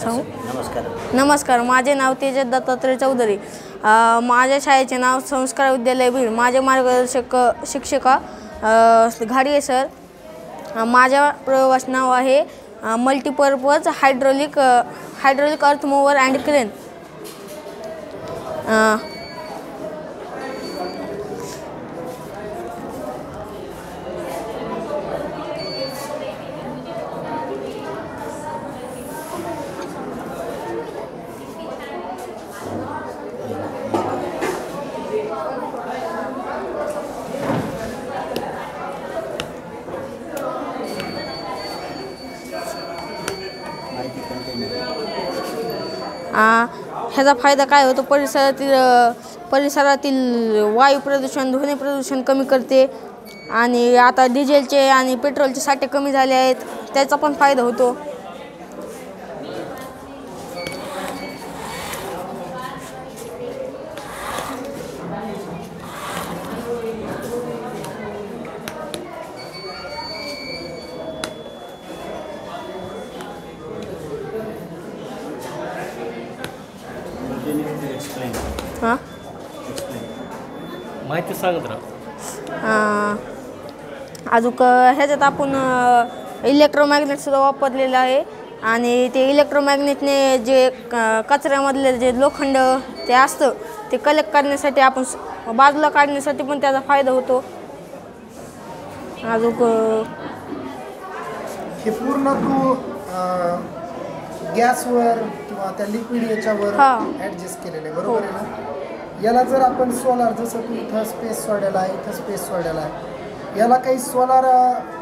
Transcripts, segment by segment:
सांगू? नमस्कार, माझे नाव तेजस दत्तात्रय चौधरी. माझ्या शाळेचे नाव संस्कार विद्यालय बीड. माझे मार्गदर्शक शिक्षिका घाडगे सर. माझ्या प्रयोगाचं नाव आहे मल्टीपर्पज हायड्रोलिक अर्थ मूव्हर अँड क्रेन. ह्याचा फायदा काय होतो? परिसरातील वायू प्रदूषण, ध्वनी प्रदूषण कमी करते. आणि आता डिझेलचे आणि पेट्रोलचे साठे कमी झाले आहेत, त्याचा पण फायदा होतो. माहिती सांगत राहा. अजून ह्याच्यात आपण इलेक्ट्रोमॅग्नेटसुद्धा वापरलेलं आहे. आणि ते इलेक्ट्रोमॅग्नेटने जे कचऱ्यामधले जे लोखंड ते असतं ते कलेक्ट करण्यासाठी, आपण बाजूला काढण्यासाठी पण त्याचा फायदा होतो. अजून हे पूर्ण तू गॅसवर किंवा त्या लिक्विड याच्यावर ॲडजस्ट केलेलं आहे, बरोबर आहे ना? याला जर आपण सोलार, जसं तू इथं स्पेस सोडायला आहे, इथं स्पेस सोडायला आहे, याला काही सोलार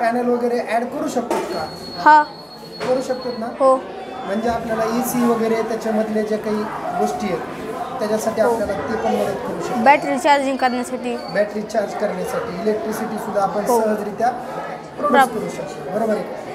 पॅनल वगैरे ॲड करू शकतो का? करू शकतात ना? हो. म्हणजे आपल्याला AC वगैरे त्याच्यामधले जे काही गोष्टी आहेत त्याच्यासाठी आपल्याला ते पण मदत करू शकतो. बॅटरी चार्जिंग करण्यासाठी, बॅटरी चार्ज करण्यासाठी इलेक्ट्रिसिटी सुद्धा आपण सहजरित्या प्रोड्यूस करू शकतो, बरोबर आहे?